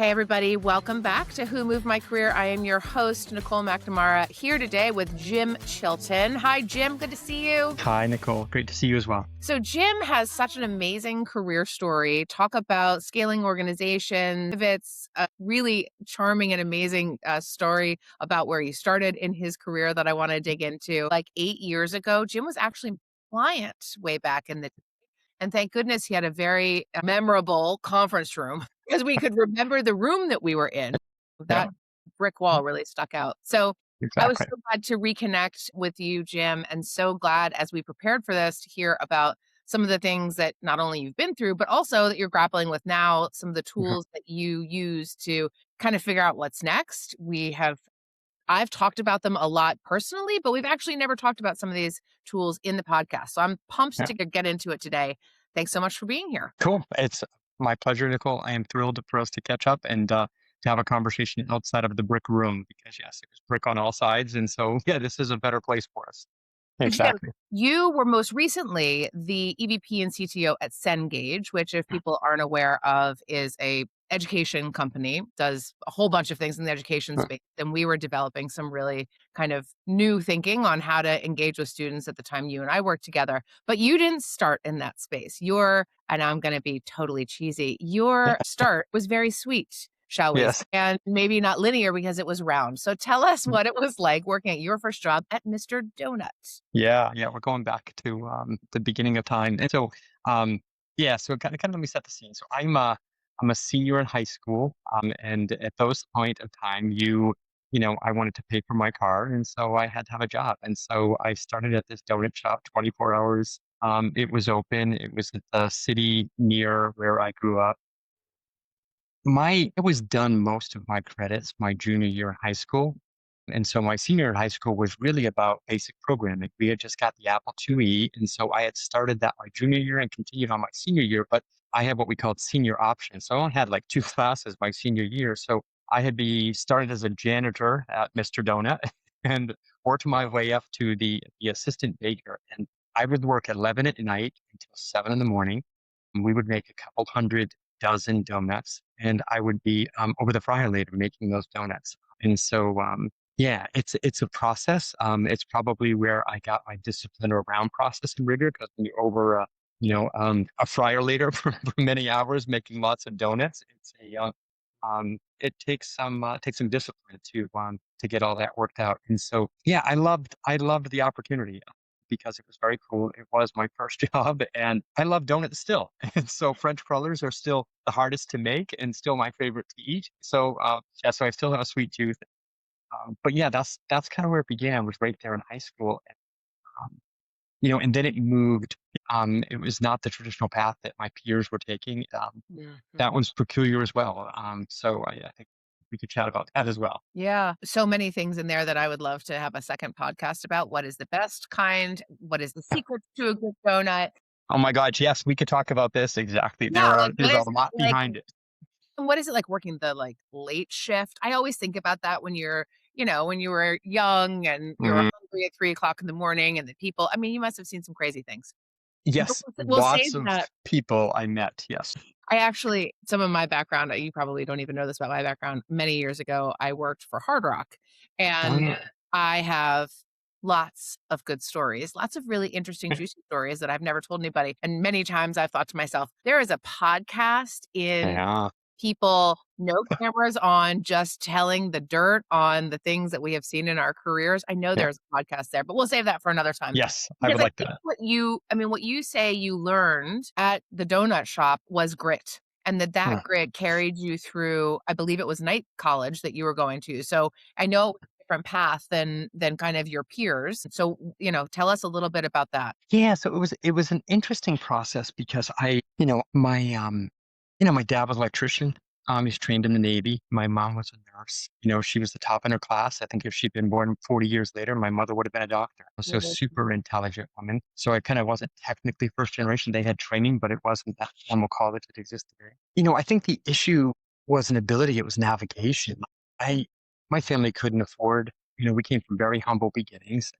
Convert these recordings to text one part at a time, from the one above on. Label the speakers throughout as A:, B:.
A: Hey, everybody. Welcome back to Who Moved My Career. I am your host, Nicole McNamara, here today with Jim Chilton. Hi, Jim. Good to see you.
B: Hi, Nicole. Great to see you as well.
A: So Jim has such an amazing career story. Talk about scaling organization. It's a really charming and amazing story about where he started in his career that I want to dig into. Like 8 years ago, Jim was actually a client way back in the and thank goodness he had a very memorable conference room because we could remember the room that we were in.
B: Yeah,
A: That brick wall really stuck out. So I was
B: exactly.
A: so glad to reconnect with you, Jim, and so glad as we prepared for this to hear about some of the things that not only you've been through, but also that you're grappling with now, some of the
B: Mhm.
A: tools that you use to kind of figure out what's next. I've talked about them a lot personally, but we've actually never talked about some of these tools in the podcast. So I'm pumped
B: Yeah,
A: to get into it today. Thanks so much for being here.
B: cool. It's my pleasure, Nicole. I am thrilled for us to catch up and to have a conversation outside of the brick room because, yes, it was brick on all sides. And so, yeah, this is a better place for us.
A: Jim,
B: Exactly.
A: you were most recently the EVP and CTO at Cengage, which, if people aren't aware of, is a education company, does a whole bunch of things in the education
B: Uh,
A: space. And we were developing some really kind of new thinking on how to engage with students at the time you and I worked together. But you didn't start in that space. And I'm going to be totally cheesy, your
B: Yeah.
A: start was very sweet, shall we say,
B: Yes.
A: and maybe not linear because it was round. So tell us what it was like working at your first job at Mr. Donut.
B: Yeah. Yeah. We're going back to the beginning of time. And so, yeah. So, kind of let me set the scene. So, I'm a senior in high school. And at those point of time, I wanted to pay for my car. And so I had to have a job. And so I started at this donut shop 24 hours. It was open. It was at the city near where I grew up. I was done most of my credits my junior year in high school. And so my senior year in high school was really about basic programming. We had just got the Apple IIe. And so I had started that my junior year and continued on my senior year, but I had what we called senior options. So I only had like two classes my senior year. So I had be started as a janitor at Mr. Donut and worked my way up to the assistant baker. And I would work 11 at night until 7 in the morning. And we would make a couple hundred dozen donuts, and I would be over the fryer later making those donuts. And so, yeah, it's a process. It's probably where I got my discipline around process and rigor because when you're over a fryer later for many hours making lots of donuts, it takes some discipline to get all that worked out. And so, yeah, I loved the opportunity because it was very cool. It was my first job, and I love donuts still. And so French crullers are still the hardest to make and still my favorite to eat. So yeah, so I still have a sweet tooth. But yeah, that's kind of where it began. Was right there in high school, and, and then it moved. It was not the traditional path that my peers were taking. That
A: Mhm.
B: was peculiar as well. So I think we could chat about that as well.
A: Yeah, so many things in there that I would love to have a second podcast about. What is the best kind? What is the secret to a good donut?
B: Oh my God, yes, we could talk about this exactly.
A: Yeah, like,
B: There's a lot behind it.
A: what is it like working the, like, late shift? I always think about that when when you were young and you were
B: Mm,
A: hungry at 3 o'clock in the morning and the people you must have seen some crazy things. But
B: yes,
A: we'll save
B: lots of
A: that.
B: people I met. Yes.
A: Some of my background, you probably don't even know this about my background. Many years ago, I worked for Hard Rock,
B: Oh
A: and
B: yeah.
A: I have lots of good stories, lots of really interesting, juicy stories that I've never told anybody. And many times I've thought to myself, there is a podcast in
B: Yeah.
A: people, no cameras on, just telling the dirt on the things that we have seen in our careers. I know
B: Yeah.
A: there's a podcast there, but we'll save that for another time.
B: Yes, I
A: Because
B: would
A: I
B: like
A: think
B: that.
A: what you say you learned at the donut shop was grit, and that
B: Huh.
A: grit carried you through, I believe it was night college that you were going to. So I know it was a different path than kind of your peers. So, tell us a little bit about that.
B: Yeah, so it was an interesting process because my dad was an electrician. He's trained in the Navy. My mom was a nurse. She was the top in her class. I think if she'd been born 40 years later, my mother would have been a doctor. So
A: Mhm.
B: super intelligent woman. So I kind of wasn't technically first generation. They had training, but it wasn't that formal college that existed there. I think the issue wasn't ability, it was navigation. I My family couldn't afford, we came from very humble beginnings.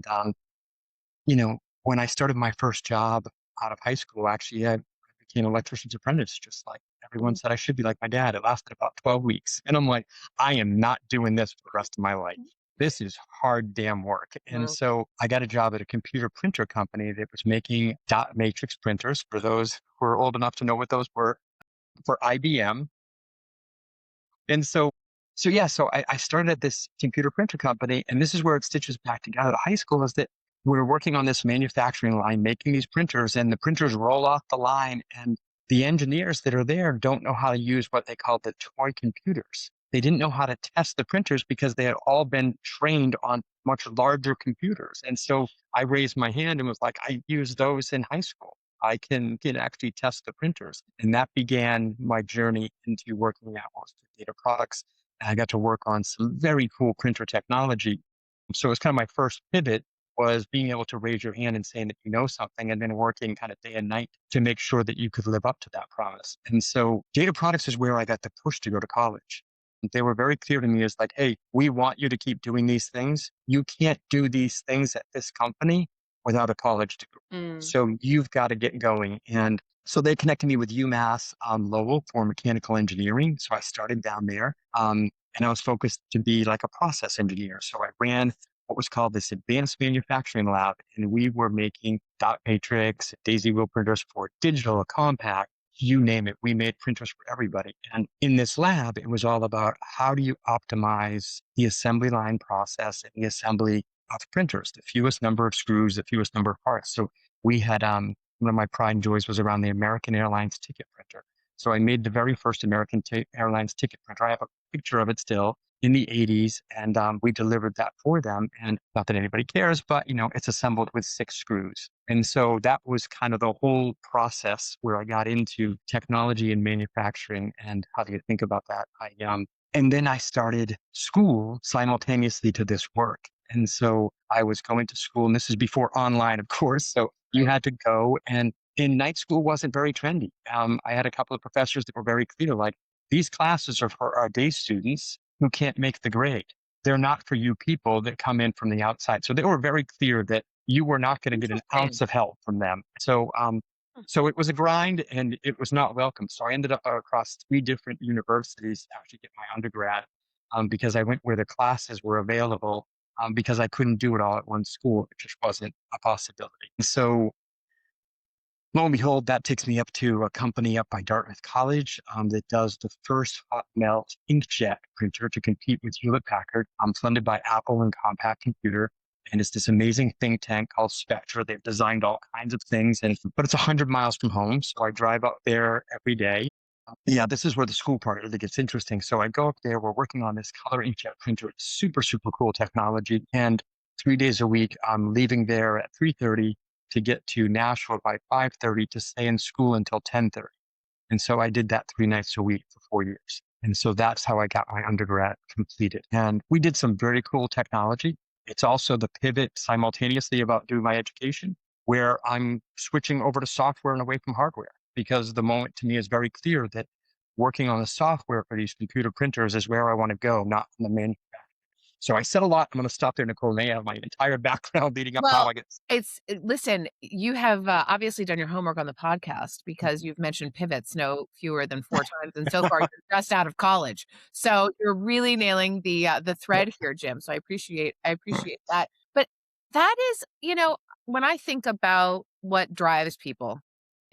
B: When I started my first job out of high school, actually, I became an electrician's apprentice, just like Everyone said I should be like my dad. It lasted about 12 weeks. And I'm like, I am not doing this for the rest of my life. This is hard damn work. And
A: Wow.
B: so I got a job at a computer printer company that was making dot matrix printers for those who are old enough to know what those were for IBM. And so I started at this computer printer company, and this is where it stitches back together. The high school is that we're working on this manufacturing line, making these printers, and the printers roll off the line, and the engineers that are there don't know how to use what they call the toy computers. They didn't know how to test the printers because they had all been trained on much larger computers. And so I raised my hand and was like, I used those in high school. I can actually test the printers. And that began my journey into working at Monster Data Products. And I got to work on some very cool printer technology. So it was kind of my first pivot was being able to raise your hand and saying that you know something and then working kind of day and night to make sure that you could live up to that promise. And so data products is where I got the push to go to college. They were very clear to me as like, hey, we want you to keep doing these things. You can't do these things at this company without a college degree.
A: Mm.
B: So you've got to get going. And so they connected me with UMass Lowell for mechanical engineering. So I started down there. And I was focused to be like a process engineer. So I ran what was called this advanced manufacturing lab, and we were making dot matrix, daisy wheel printers for digital, compact, you name it. We made printers for everybody. And in this lab, it was all about how do you optimize the assembly line process and the assembly of printers, the fewest number of screws, the fewest number of parts. So we had one of my pride and joys was around the American Airlines ticket printer. So I made the very first American Airlines ticket printer. I have a picture of it still in the 80s, and we delivered that for them. And not that anybody cares, but it's assembled with 6 screws. And so that was kind of the whole process where I got into technology and manufacturing and how do you think about that. And then I started school simultaneously to this work. And so I was going to school, and this is before online, of course. So you had to go, and in night school wasn't very trendy. I had a couple of professors that were very clear, like, these classes are for our day students who can't make the grade. They're not for you people that come in from the outside. So they were very clear that you were not going to get an
A: Interesting.
B: ounce of help from them. So it was a grind and it was not welcome. So I ended up across 3 different universities to actually get my undergrad because I went where the classes were available because I couldn't do it all at one school. It just wasn't a possibility. So lo and behold, that takes me up to a company up by Dartmouth College that does the first hot melt inkjet printer to compete with Hewlett Packard, funded by Apple and Compaq Computer. And it's this amazing think tank called Spectra. They've designed all kinds of things, but it's 100 miles from home. So I drive up there every day. Yeah, this is where the school part really gets interesting. So I go up there, we're working on this color inkjet printer. It's super, super cool technology. And 3 days a week, I'm leaving there at 3:30 to get to Nashville by 5:30 to stay in school until 10:30. And so I did that 3 nights a week for 4 years. And so that's how I got my undergrad completed. And we did some very cool technology. It's also the pivot simultaneously about doing my education, where I'm switching over to software and away from hardware, because the moment to me is very clear that working on the software for these computer printers is where I want to go, not on the manufacturing. So I said a lot. I'm going to stop there, Nicole. They have my entire background leading up to how
A: Well,
B: I get.
A: listen, you have, obviously done your homework on the podcast because you've mentioned pivots no fewer than 4 times, and so far you're just out of college. So you're really nailing the thread here, Jim, so I appreciate that. But that is, when I think about what drives people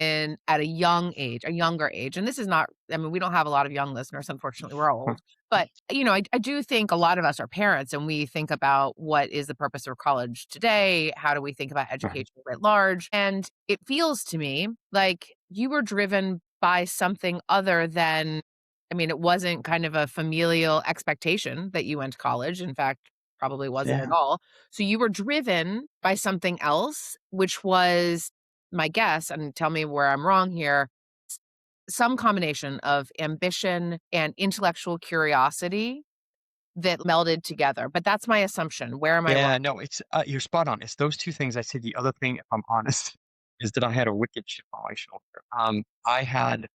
A: at a young age, a younger age, and this is not, I mean, we don't have a lot of young listeners, unfortunately, we're old. But, I do think a lot of us are parents and we think about what is the purpose of college today? How do we think about education writ large? And it feels to me like you were driven by something other than, I mean, it wasn't kind of a familial expectation that you went to college. In fact, probably wasn't at
B: Yeah.
A: all. So you were driven by something else, which was my guess, and tell me where I'm wrong here, some combination of ambition and intellectual curiosity that melded together, but that's my assumption. Where am I wrong?
B: Yeah, no, it's you're spot on. It's those 2 things. I say the other thing, if I'm honest, is that I had a wicked chip on my shoulder. I had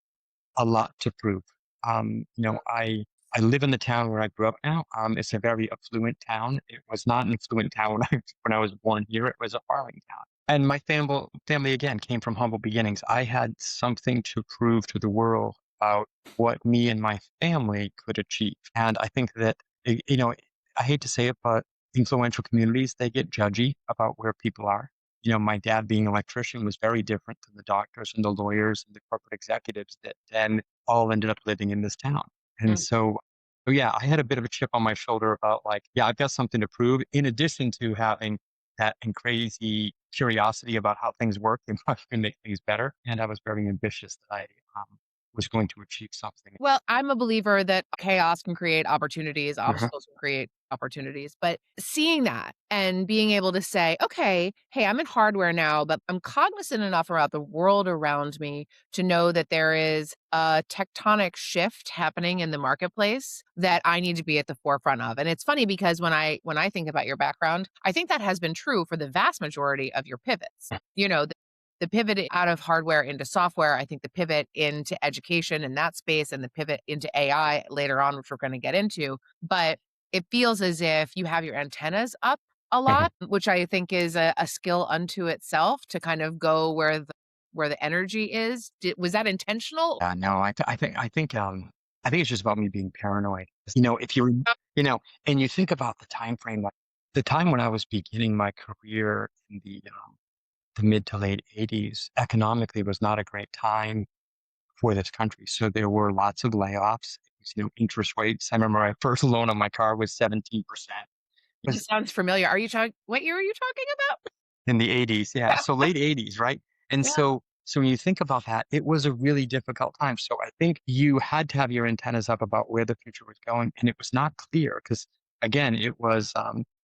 B: a lot to prove. I live in the town where I grew up now. It's a very affluent town. It was not an affluent town when I was born here. It was a farming town. And my family again came from humble beginnings. I had something to prove to the world. about what me and my family could achieve. And I think that, you know, I hate to say it, but influential communities, they get judgy about where people are. You know, my dad being an electrician was very different than the doctors and the lawyers and the corporate executives that then all ended up living in this town. And so yeah, I had a bit of a chip on my shoulder about like, yeah, I've got something to prove in addition to having that and crazy curiosity about how things work and how you can make things better. And I was very ambitious that I was going to achieve something.
A: Well, I'm a believer that chaos can create opportunities,
B: Uh-huh.
A: obstacles can create opportunities. But seeing that and being able to say, okay, hey, I'm in hardware now, but I'm cognizant enough about the world around me to know that there is a tectonic shift happening in the marketplace that I need to be at the forefront of. And it's funny because when I think about your background, I think that has been true for the vast majority of your pivots. You know, the pivot out of hardware into software, I think the pivot into education in that space and the pivot into AI later on, which we're going to get into. But it feels as if you have your antennas up a lot, which I think is a skill unto itself to kind of go where the energy is. Was that intentional?
B: No, I think it's just about me being paranoid. You know, if you're, you know, and you think about the time frame, like the time when I was beginning my career in the mid to late 80s, economically was not a great time for this country. So there were lots of layoffs. It was, you know, interest rates. I remember my first loan on my car was 17%. It
A: This
B: was
A: sounds familiar. Are you talking? What year are you talking about?
B: in the 80s, yeah, so late 80s, right? And
A: Yeah.
B: so when you think about that, it was a really difficult time. So I think you had to have your antennas up about where the future was going, and it was not clear because, again, it was,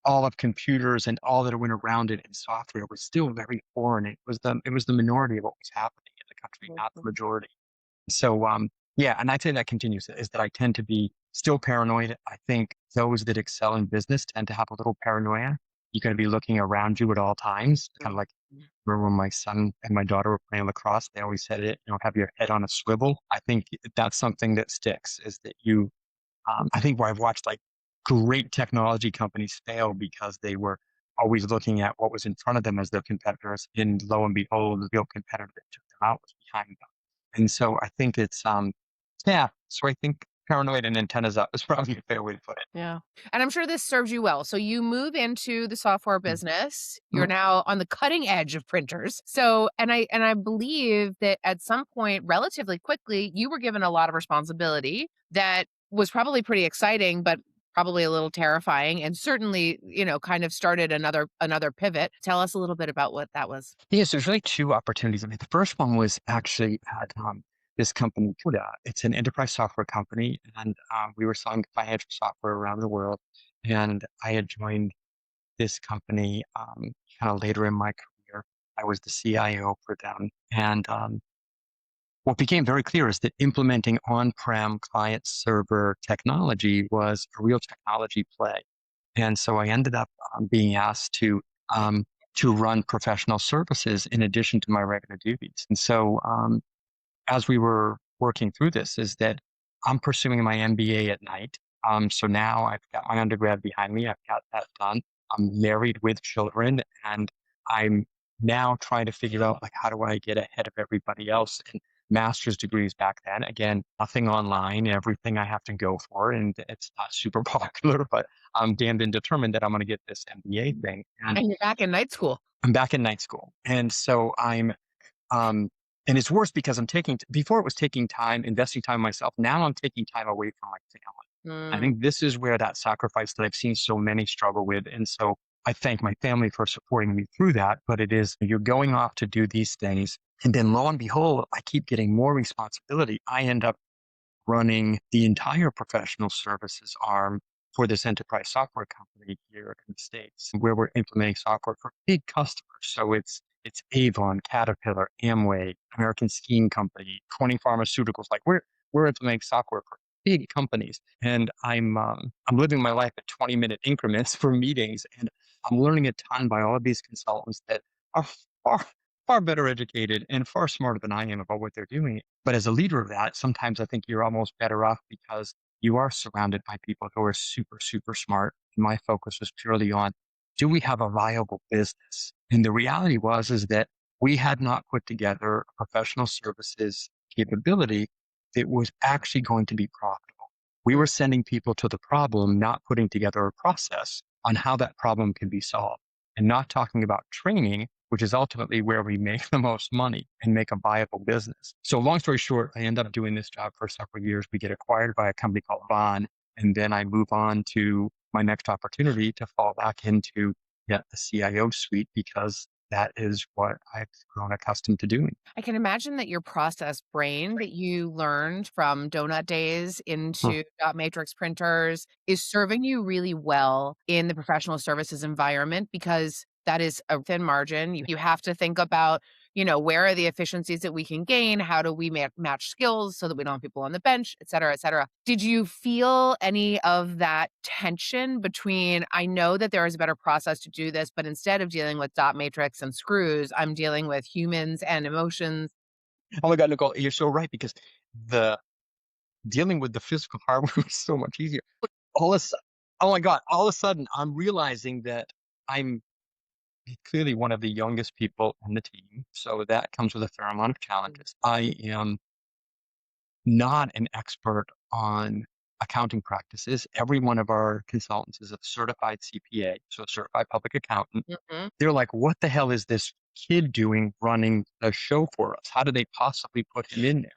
B: all of computers and all that went around it and software was still very foreign. It was the minority of what was happening in the country, not the
A: Mhm.
B: majority. So, yeah, and I'd say that continues is that I tend to be still paranoid. I think those that excel in business tend to have a little paranoia. You got to be looking around you at all times, kind of like remember when my son and my daughter were playing lacrosse, they always said it, you know, have your head on a swivel. I think that's something that sticks is that I think where I've watched like great technology companies fail because they were always looking at what was in front of them as their competitors. And lo and behold, the real competitor that took them out was behind them. And so I think yeah. So I think paranoid and antennas up is probably a fair way to put it.
A: Yeah. And I'm sure this serves you well. So you move into the software business. You're now on the cutting edge of printers. So and I believe that at some point relatively quickly you were given a lot of responsibility that was probably pretty exciting but probably a little terrifying and certainly, kind of started another pivot. Tell us a little bit about what that was.
B: Yes, there's really two opportunities. I mean, the first one was actually at this company, Kuda. It's an enterprise software company, and we were selling financial software around the world. And I had joined this company kind of later in my career. I was the CIO for them. And what became very clear is that implementing on-prem client server technology was a real technology play. And so I ended up being asked to run professional services in addition to my regular duties. And so as we were working through this, is that I'm pursuing my MBA at night. So now I've got my undergrad behind me. I've got that done. I'm married with children, and I'm now trying to figure out like how do I get ahead of everybody else. And master's degrees back then, again, nothing online, everything I have to go for, and it's not super popular, but I'm damned and determined that I'm going to get this MBA thing. And
A: And you're back in night school.
B: I'm back in night school, and so um, and it's worse because before it was taking time, investing time in myself. Now I'm taking time away from my family. I
A: Mm.
B: think this is where that sacrifice that I've seen so many struggle with. And so I thank my family for supporting me through that. But it is, you're going off to do these things. And then lo and behold, I keep getting more responsibility. I end up running the entire professional services arm for this enterprise software company here in the States, where we're implementing software for big customers. So it's Avon, Caterpillar, Amway, American Skiing Company, 20 pharmaceuticals. Like we're implementing software for big companies, and I'm living my life at 20-minute increments for meetings, and I'm learning a ton by all of these consultants that are far far better educated and far smarter than I am about what they're doing. But as a leader of that, sometimes I think you're almost better off because you are surrounded by people who are super, super smart. My focus was purely on, do we have a viable business? And the reality is that we had not put together a professional services capability that was actually going to be profitable. We
A: Mm.
B: were sending people to the problem, not putting together a process on how that problem can be solved, and not talking about training, which is ultimately where we make the most money and make a viable business. So, long story short, I end up doing this job for several years. We get acquired by a company called Bond, and then I move on to my next opportunity to fall back into the CIO suite because that is what I've grown accustomed to doing.
A: I can imagine that your process brain that you learned from donut days
B: Hmm.
A: into dot matrix printers is serving you really well in the professional services environment because that is a thin margin. You have to think about, where are the efficiencies that we can gain? How do we match skills so that we don't have people on the bench, et cetera, et cetera. Did you feel any of that tension between, I know that there is a better process to do this, but instead of dealing with dot matrix and screws, I'm dealing with humans and emotions.
B: Oh my God, Nicole, you're so right because the dealing with the physical hardware was so much easier. All of a sudden, oh my God, all of a sudden, I'm realizing that I'm clearly one of the youngest people on the team. So that comes with a fair amount of challenges. I am not an expert on accounting practices. Every one of our consultants is a certified CPA, so a certified public accountant.
A: Mhm.
B: They're like, what the hell is this kid doing running a show for us? How do they possibly put him in there?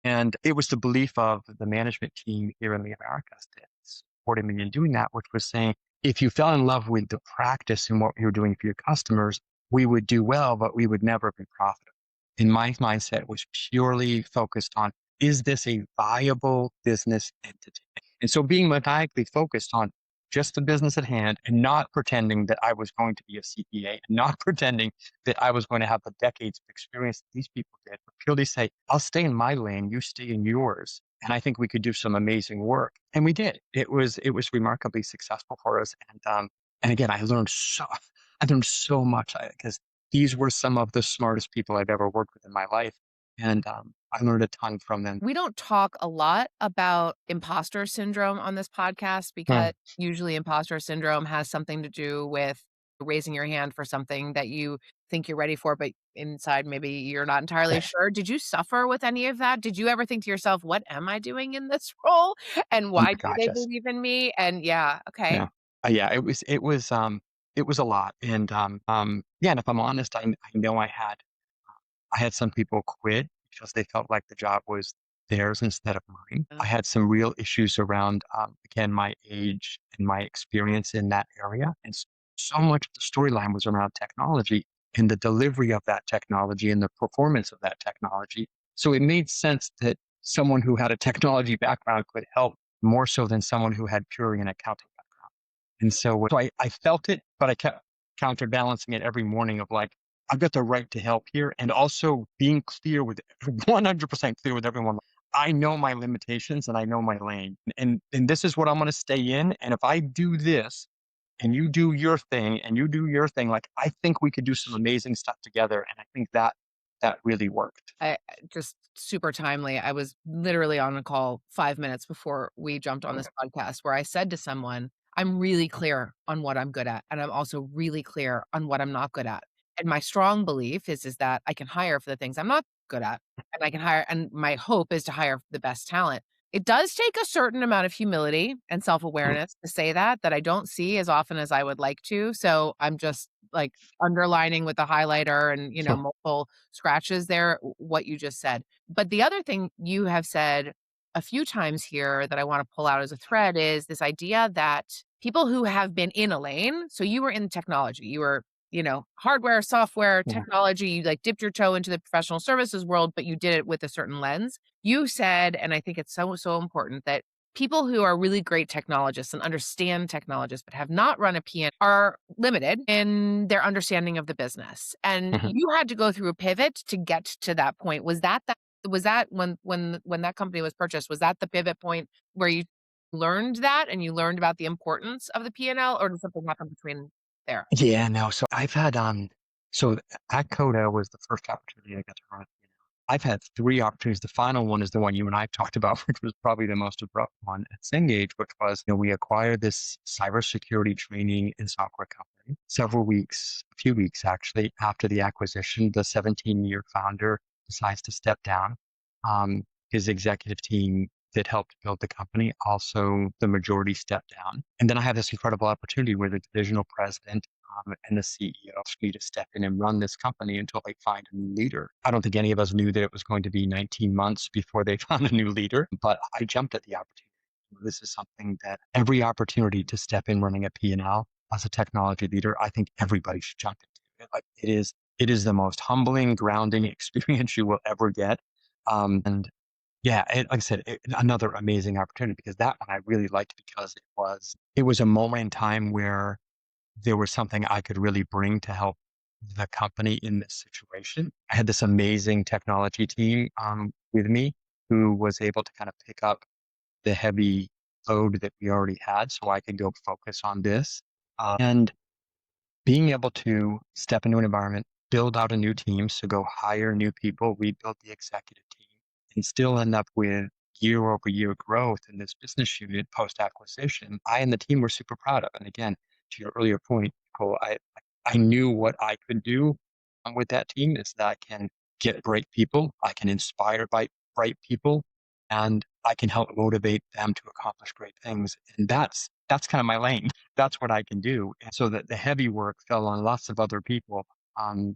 B: And it was the belief of the management team here in the Americas that supported me in doing that, which was saying, if you fell in love with the practice and what you're doing for your customers, we would do well, but we would never be profitable. And my mindset was purely focused on, is this a viable business entity? And so being maniacally focused on just the business at hand and not pretending that I was going to be a CPA and not pretending that I was going to have the decades of experience that these people did, but purely say, I'll stay in my lane, you stay in yours. And I think we could do some amazing work. And we did. It was remarkably successful for us. And again, I learned so much because these were some of the smartest people I've ever worked with in my life. And I learned a ton from them.
A: We don't talk a lot about imposter syndrome on this podcast
B: Hmm.
A: because usually imposter syndrome has something to do with raising your hand for something that you think you're ready for, but inside maybe you're not entirely sure. Did you suffer with any of that? Did you ever think to yourself, what am I doing in this role? And
B: Oh
A: why
B: my
A: do
B: gosh,
A: they
B: yes.
A: believe in me? And yeah, okay.
B: Yeah. Yeah, it was a lot. And yeah, and if I'm honest, I know I had some people quit because they felt like the job was theirs instead of mine. I had some real issues around, again, my age and my experience in that area. And so much of the storyline was around technology and the delivery of that technology and the performance of that technology. So it made sense that someone who had a technology background could help more so than someone who had purely an accounting background. And so I felt it, but I kept counterbalancing it every morning of like, I've got the right to help here. And also being clear with 100% clear with everyone. I know my limitations and I know my lane. And this is what I'm going to stay in. And if I do this and you do your thing and you do your thing, like I think we could do some amazing stuff together. And I think that really worked.
A: Just super timely. I was literally on a call 5 minutes before we jumped on this podcast where I said to someone, "I'm really clear on what I'm good at, and I'm also really clear on what I'm not good at." And my strong belief is that I can hire for the things I'm not good at, and I can hire and my hope is to hire the best talent. It does take a certain amount of humility and
B: Mm.
A: self-awareness to say that I don't see as often as I would like to, so I'm just, like, underlining with the highlighter and, multiple scratches there what you just said. But the other thing you have said a few times here that I want to pull out as a thread is this idea that people who have been in a lane, so you were in technology, you were, hardware, software,
B: Yeah.
A: technology, you like dipped your toe into the professional services world, but you did it with a certain lens. You said, and I think it's so, so important that people who are really great technologists and understand technologists but have not run a PN are limited in their understanding of the business. And
B: Mhm.
A: you had to go through a pivot to get to that point. Was that when that company was purchased, was that the pivot point where you learned that and you learned about the importance of the P&L, or did something happen between there?
B: Yeah, no. So I've had so at Coda was the first opportunity I got to run. I've had three opportunities. The final one is the one you and I talked about, which was probably the most abrupt one at Cengage, which was, we acquired this cybersecurity training and software company a few weeks actually, after the acquisition. The 17-year founder decides to step down. his executive team that helped build the company, also the majority stepped down. And then I had this incredible opportunity where the divisional president and the CEO asked me to step in and run this company until they find a new leader. I don't think any of us knew that it was going to be 19 months before they found a new leader, but I jumped at the opportunity. This is something that every opportunity to step in running a P&L as a technology leader, I think everybody should jump into it. Like it is the most humbling, grounding experience you will ever get. And yeah, like I said, another amazing opportunity because that one I really liked because it was a moment in time where there was something I could really bring to help the company in this situation. I had this amazing technology team with me who was able to kind of pick up the heavy load that we already had, so I could go focus on this. And being able to step into an environment, build out a new team, so go hire new people, rebuild the executive team, and still end up with year over year growth in this business unit post acquisition, I and the team were super proud of. And again, to your earlier point, Cole, I knew what I could do with that team is that I can get great people, I can inspire bright people, and I can help motivate them to accomplish great things. And that's kind of my lane. That's what I can do. And so that the heavy work fell on lots of other people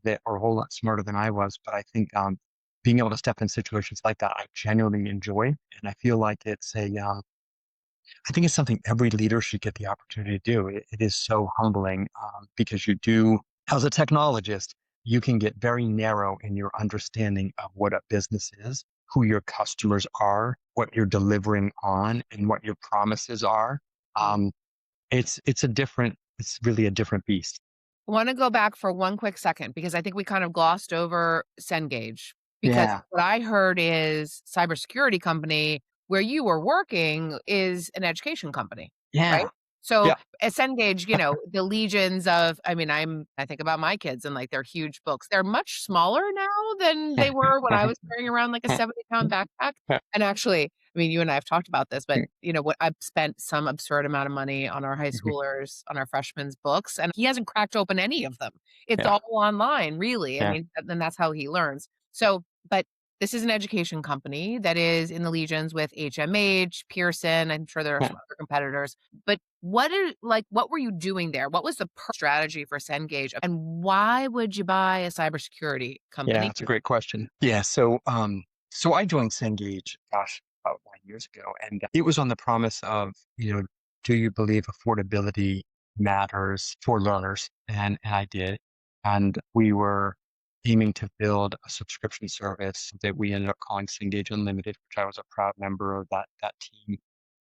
B: that are a whole lot smarter than I was. But I think being able to step in situations like that, I genuinely enjoy, and I feel like I think it's something every leader should get the opportunity to do. It is so humbling because you do, as a technologist, you can get very narrow in your understanding of what a business is, who your customers are, what you're delivering on, and what your promises are. Um, it's really a different beast.
A: I wanna go back for one quick second because I think we kind of glossed over Cengage, because
B: Yeah.
A: what I heard is cybersecurity company where you were working is an education company, right?
B: Yeah.
A: So,
B: Yeah.
A: at Cengage, the legions of I think about my kids and, like, their huge books. They're much smaller now than they were when I was carrying around, like, a 70-pound backpack, and actually, you and I have talked about this, but, what I've spent some absurd amount of money on our high schoolers, on our freshmen's books, and he hasn't cracked open any of them. It's
B: Yeah.
A: all online, really.
B: Yeah.
A: And that's how he learns. So, but this is an education company that is in the legions with HMH, Pearson. I'm sure there are
B: Yeah.
A: some other competitors. But what were you doing there? What was the strategy for Cengage? And why would you buy a cybersecurity
B: Yeah,
A: company?
B: that's a great question. Yeah, so I joined Cengage, gosh, about 9 years ago, and it was on the promise of, do you believe affordability matters for learners? And I did, and we were aiming to build a subscription service that we ended up calling Cengage Unlimited, which I was a proud member of that team.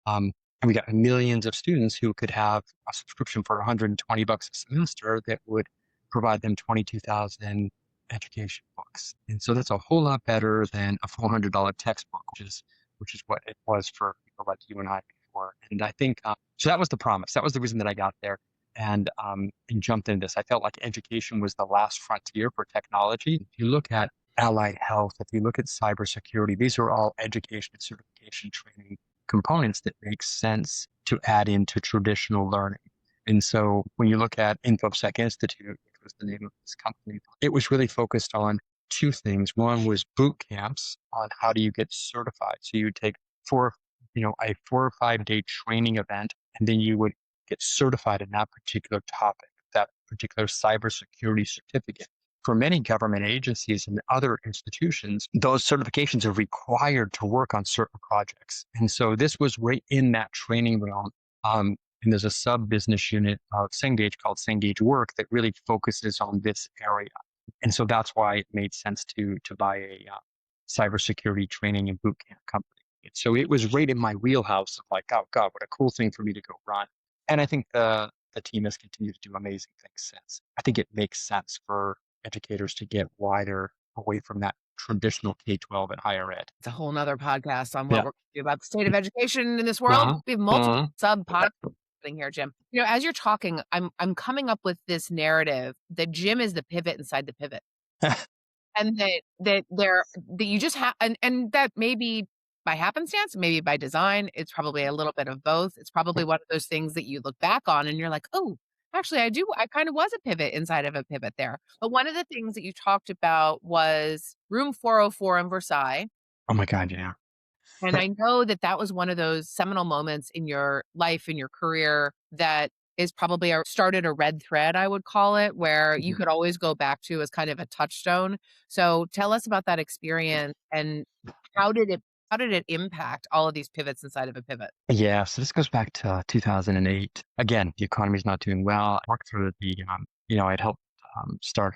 B: Um, and we got millions of students who could have a subscription for $120 a semester that would provide them 22,000 education books. And so that's a whole lot better than a $400 textbook, which is what it was for people like you and I before. And I think so. That was the promise. That was the reason that I got there and jumped into this. I felt like education was the last frontier for technology. If you look at allied health, if you look at cybersecurity, these are all education and certification training components that make sense to add into traditional learning. And so when you look at InfoSec Institute, which was the name of this company, it was really focused on two things. One was boot camps on how do you get certified. So you would take a 4 or 5 day training event, and then you would get certified in that particular topic, that particular cybersecurity certificate. For many government agencies and other institutions, those certifications are required to work on certain projects. And so this was right in that training realm. And there's a sub business unit of Cengage called Cengage Work that really focuses on this area. And so that's why it made sense to buy a cybersecurity training and boot camp company. And so it was right in my wheelhouse of like, oh God, what a cool thing for me to go run. And I think the team has continued to do amazing things since. I think it makes sense for educators to get wider away from that traditional K-12 and higher ed.
A: It's a whole nother podcast on what
B: Yeah.
A: we're gonna do about the state of education in this world.
B: Uh-huh.
A: We have multiple
B: Uh-huh.
A: sub podcasts here, Jim. As you're talking, I'm coming up with this narrative that Jim is the pivot inside the pivot. And that you just have, and that maybe by happenstance, maybe by design, it's probably a little bit of both. It's probably one of those things that you look back on and you're like, "Oh, actually I kind of was a pivot inside of a pivot there." But one of the things that you talked about was room 404 in Versailles,
B: Oh my God, yeah.
A: And I know that that was one of those seminal moments in your life, in your career, that is probably started a red thread, I would call it, where you
B: Mhm.
A: could always go back to as kind of a touchstone. So tell us about that experience and how did it how did it impact all of these pivots inside of a pivot?
B: Yeah, so this goes back to 2008. Again, the economy's not doing well. I worked for I'd helped start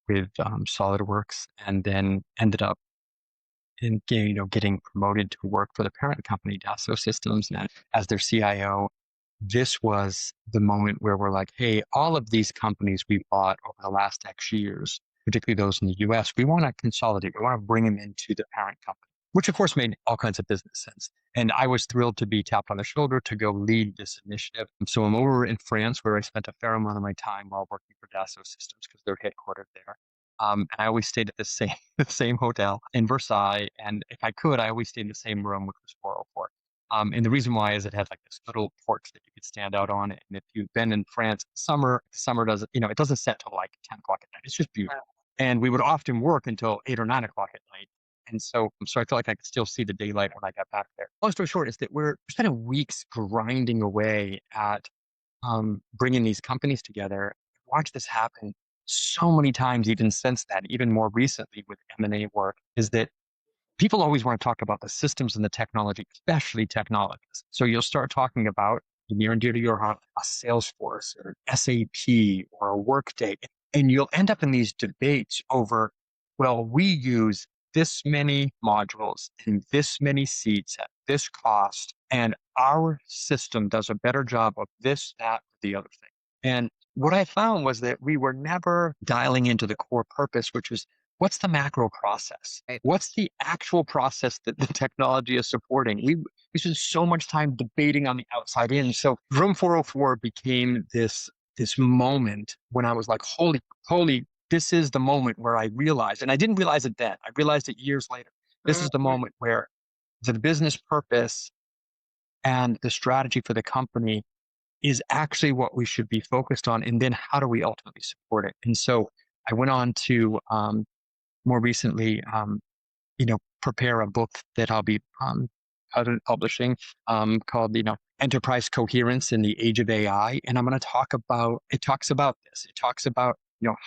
B: with SolidWorks and then ended up getting promoted to work for the parent company, Dassault Systems, and as their CIO. This was the moment where we're like, hey, all of these companies we bought over the last X years, particularly those in the US, we want to consolidate. We want to bring them into the parent company, which of course made all kinds of business sense. And I was thrilled to be tapped on the shoulder to go lead this initiative. So I'm over in France where I spent a fair amount of my time while working for Dassault Systems because they're headquartered there. And I always stayed at the same the same hotel in Versailles, and if I could, I always stayed in the same room, which was 404. And the reason why is it had like this little porch that you could stand out on. And if you've been in France, summer doesn't, it doesn't set till like 10 o'clock at night. It's just
A: Wow.
B: beautiful. And we would often work until 8 or 9 o'clock at night. And so I felt like I could still see the daylight when I got back there. Long story short is that we're spending weeks grinding away at bringing these companies together. Watch this happen so many times, even since that, even more recently with M&A work, is that people always want to talk about the systems and the technology, especially technologies. So you'll start talking about near and dear to your heart, a Salesforce or SAP or a Workday, and you'll end up in these debates over, well, we use this many modules and this many seats at this cost, and our system does a better job of this, that, or the other thing. And what I found was that we were never dialing into the core purpose, which was what's the macro process?
A: Right.
B: What's the actual process that the technology is supporting? We spend so much time debating on the outside in. So Room 404 became this moment when I was like, holy, this is the moment where I realized, and I didn't realize it then. I realized it years later. This is the
A: Mhm.
B: moment where the business purpose and the strategy for the company is actually what we should be focused on. And then how do we ultimately support it? And so I went on to more recently, prepare a book that I'll be publishing called, Enterprise Coherence in the Age of AI. And I'm going to it talks about this. It talks about,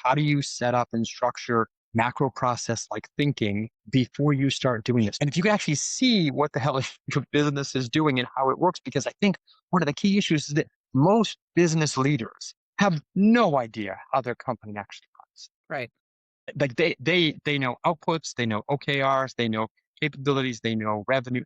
B: how do you set up and structure macro process like thinking before you start doing this? And if you can actually see what the hell your business is doing and how it works, because I think one of the key issues is that most business leaders have no idea how their company actually runs.
A: Right.
B: Like they know outputs, they know OKRs, they know capabilities, they know revenue.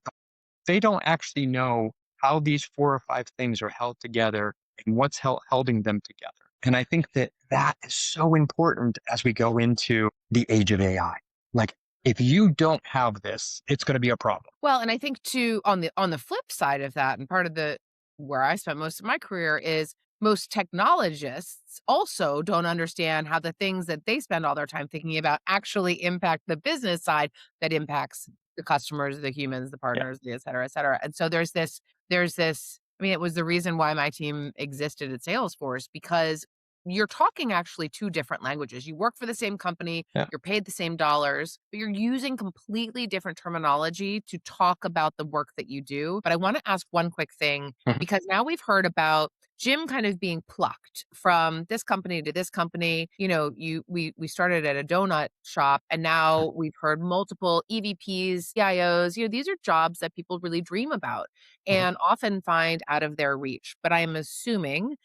B: They don't actually know how these four or five things are held together and what's holding them together. And I think that that is so important as we go into the age of AI. Like if you don't have this, it's going to be a problem.
A: Well, and I think too on the flip side of that, and part of the where I spent most of my career is most technologists also don't understand how the things that they spend all their time thinking about actually impact the business side that impacts the customers, the humans, the
B: Yeah.
A: partners, the et cetera, et cetera. And so there's this, I mean, it was the reason why my team existed at Salesforce because you're talking actually two different languages. You work for the same company,
B: Yeah.
A: you're paid the same dollars, but you're using completely different terminology to talk about the work that you do. But I want to ask one quick thing
B: Mhm.
A: because now we've heard about Jim kind of being plucked from this company to this company. You know, we started at a donut shop and now we've heard multiple EVPs, CIOs. You know, these are jobs that people really dream about
B: Mhm.
A: and often find out of their reach. But I am assuming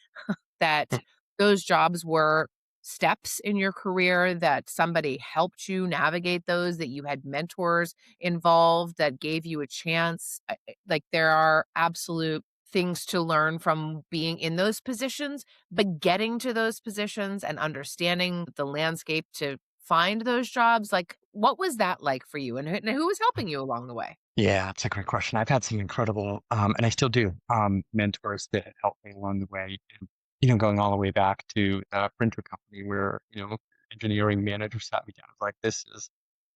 A: that
B: Mhm.
A: those jobs were steps in your career, that somebody helped you navigate those, that you had mentors involved that gave you a chance. Like there are absolute things to learn from being in those positions, but getting to those positions and understanding the landscape to find those jobs, like what was that like for you and who was helping you along the way?
B: Yeah, it's a great question. I've had some incredible, and I still do, mentors that have helped me along the way. And, going all the way back to a printer company where, engineering manager sat me down. Was like, this is,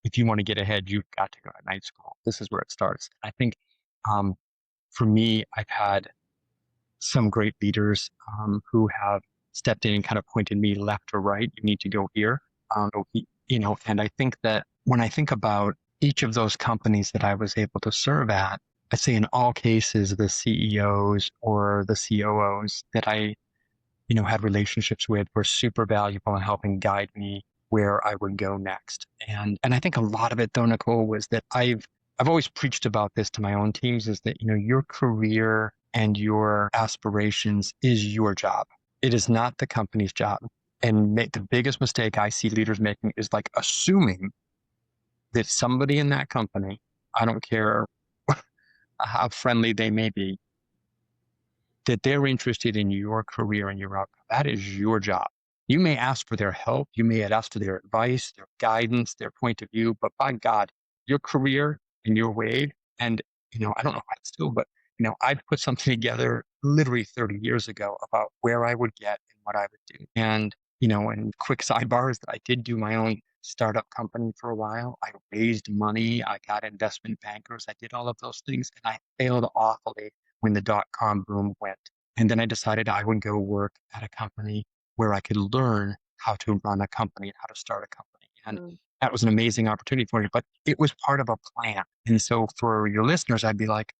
B: if you want to get ahead, you've got to go to night school. This is where it starts. I think, um, for me, I've had some great leaders, who have stepped in and kind of pointed me left or right. You need to go here. And I think that when I think about each of those companies that I was able to serve at, I'd say in all cases, the CEOs or the COOs that I, had relationships with were super valuable in helping guide me where I would go next. And I think a lot of it though, Nicole, was that I've always preached about this to my own teams is that, your career and your aspirations is your job. It is not the company's job. And the biggest mistake I see leaders making is like assuming that somebody in that company, I don't care how friendly they may be, that they're interested in your career and your outcome. That is your job. You may ask for their help. You may ask for their advice, their guidance, their point of view, but by God, your career and your way. And, I don't know how it's still, but, I put something together literally 30 years ago about where I would get and what I would do. And quick sidebars that I did do my own startup company for a while. I raised money. I got investment bankers. I did all of those things and I failed awfully when the dot-com boom went. And then I decided I would go work at a company where I could learn how to run a company and how to start a company. And
A: Mm.
B: that was an amazing opportunity for me, but it was part of a plan. And so for your listeners, I'd be like,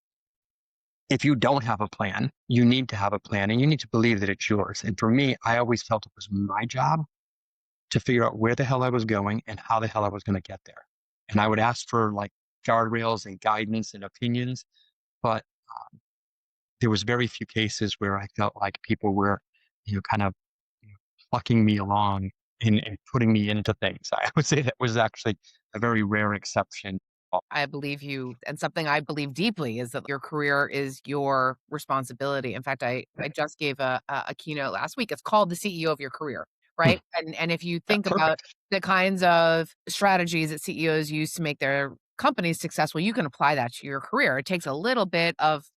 B: if you don't have a plan, you need to have a plan and you need to believe that it's yours. And for me, I always felt it was my job to figure out where the hell I was going and how the hell I was going to get there. And I would ask for like guardrails and guidance and opinions, but there was very few cases where I felt like people were, kind of plucking me along and putting me into things. I would say that was actually a very rare exception.
A: I believe you, and something I believe deeply is that your career is your responsibility. In fact, I just gave a keynote last week. It's called The CEO of Your Career,
B: Hmm,
A: right? And if you
B: yeah,
A: think about
B: perfect.
A: the kinds of strategies that CEOs use to make their companies successful, you can apply that to your career. It takes a little bit of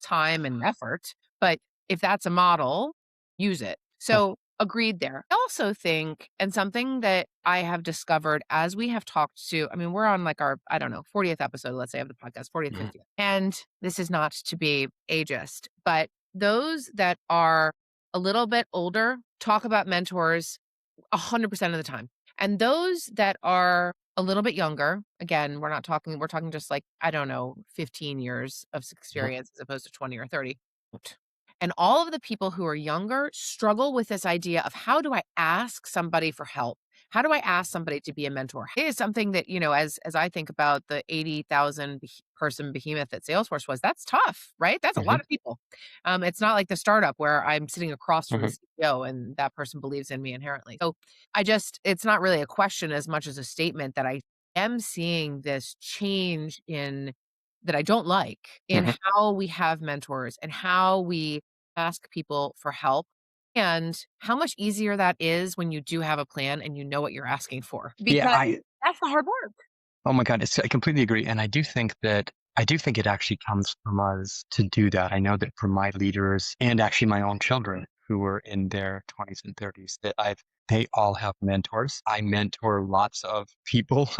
A: time and effort, but if that's a model, use it.
B: Yeah.
A: So agreed there. I also think, and something that I have discovered as we have talked to, I mean, we're on like our, I don't know, 40th episode, let's say, of the podcast, 40th,
B: Mhm,
A: 50th. And this is not to be ageist, but those that are a little bit older talk about mentors 100% of the time. And those that are a little bit younger, again, we're talking just like, I don't know, 15 years of
B: mhm,
A: experience as opposed to 20 or 30. And all of the people who are younger struggle with this idea of how do I ask somebody for help? How do I ask somebody to be a mentor? It is something that, as I think about the 80,000 person behemoth that Salesforce was, that's tough, right? That's a
B: mhm,
A: lot of people. It's not like the startup where I'm sitting across from the
B: mhm,
A: CEO and that person believes in me inherently. So it's not really a question as much as a statement that I am seeing this change in that I don't like in
B: mhm.
A: how we have mentors and how we ask people for help and how much easier that is when you do have a plan and you know what you're asking for,
B: Yeah,
A: because that's the hard work.
B: oh my God, I completely agree. And I do think it actually comes from us to do that. I know that for my leaders and actually my own children who are in their 20s and 30s, they all have mentors. I mentor lots of people,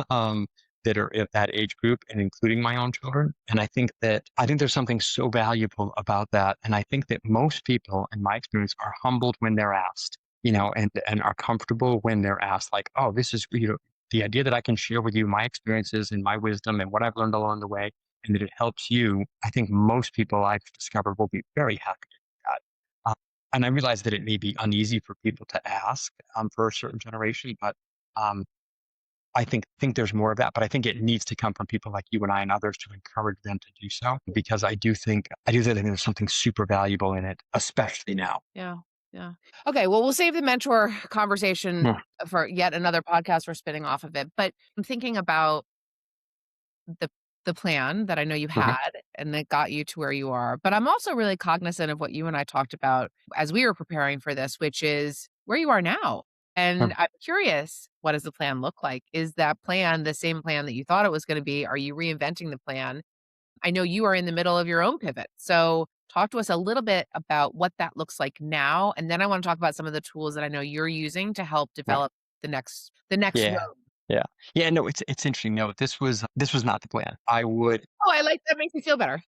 B: that are at that age group and including my own children. And I think there's something so valuable about that. And I think that most people in my experience are humbled when they're asked, and are comfortable when they're asked like, oh, this is, the idea that I can share with you my experiences and my wisdom and what I've learned along the way, and that it helps you, I think most people I've discovered will be very happy to do that. And I realize that it may be uneasy for people to ask, for a certain generation, but um, I think there's more of that. But I think it needs to come from people like you and I and others to encourage them to do so, because I do think there's something super valuable in it, especially now.
A: Yeah. Yeah. Okay. Well, we'll save the mentor conversation
B: Mm,
A: for yet another podcast for spinning off of it. But I'm thinking about the the plan that I know you
B: mhm,
A: had and that got you to where you are. But I'm also really cognizant of what you and I talked about as we were preparing for this, which is where you are now. And
B: mm.
A: I'm curious, what does the plan look like? Is that plan the same plan that you thought it was going to be? Are you reinventing the plan? I know you are in the middle of your own pivot. So talk to us a little bit about what that looks like now. And then I want to talk about some of the tools that I know you're using to help
B: Yeah.
A: develop the next
B: Yeah.
A: road.
B: Yeah. Yeah. No, it's interesting. No, this was not the plan.
A: Oh, I like that makes me feel better.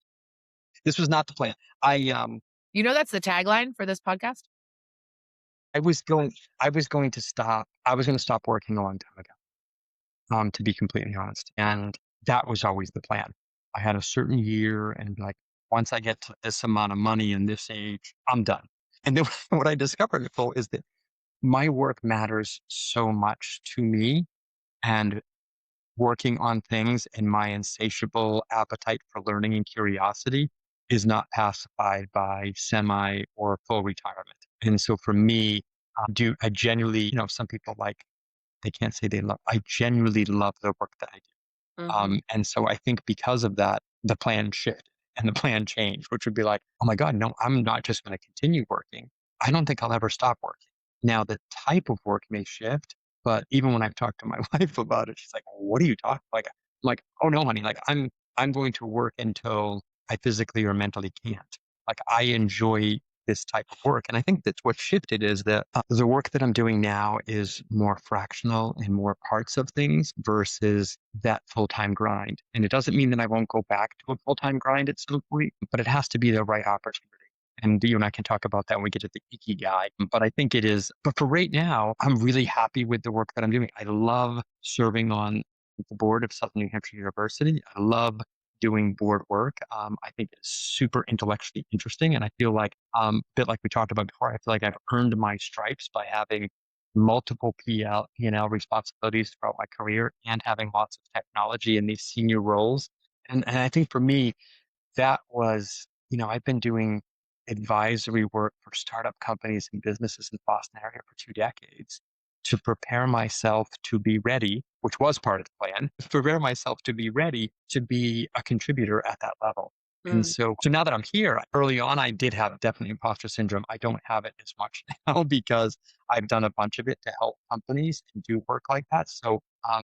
B: This was not the plan.
A: You know that's the tagline for this podcast?
B: I was going I was going to stop working a long time ago, to be completely honest. And that was always the plan. I had a certain year and like, once I get to this amount of money in this age, I'm done. And then what I discovered, Nicole, is that my work matters so much to me, and working on things and my insatiable appetite for learning and curiosity is not pacified by semi or full retirement. And so for me, do I genuinely, some people like they can't say they love. I genuinely love the work that I do.
A: Mhm.
B: And so I think because of that, the plan shifted and the plan changed, which would be like, oh my God, no, I'm not just going to continue working. I don't think I'll ever stop working. Now, the type of work may shift, but even when I've talked to my wife about it, she's like, what are you talking? Like, I'm like, oh no, honey, like I'm going to work until I physically or mentally can't. Like I enjoy this type of work. And I think that's what shifted is that the work that I'm doing now is more fractional and more parts of things versus that full time grind. And it doesn't mean that I won't go back to a full time grind at some point, but it has to be the right opportunity. And you and I can talk about that when we get to the Ikigai. But I think it is, but for right now, I'm really happy with the work that I'm doing. I love serving on the board of Southern New Hampshire University. I love doing board work. I think it's super intellectually interesting. And I feel like, a bit like we talked about before, I feel like I've earned my stripes by having multiple P&L responsibilities throughout my career and having lots of technology in these senior roles. And I think for me, that was, I've been doing advisory work for startup companies and businesses in the Boston area for 2 decades to prepare myself to be ready, which was part of the plan, to prepare myself to be ready to be a contributor at that level. And
A: Mm.
B: so now that I'm here, early on, I did have definitely imposter syndrome. I don't have it as much now because I've done a bunch of it to help companies and do work like that. So I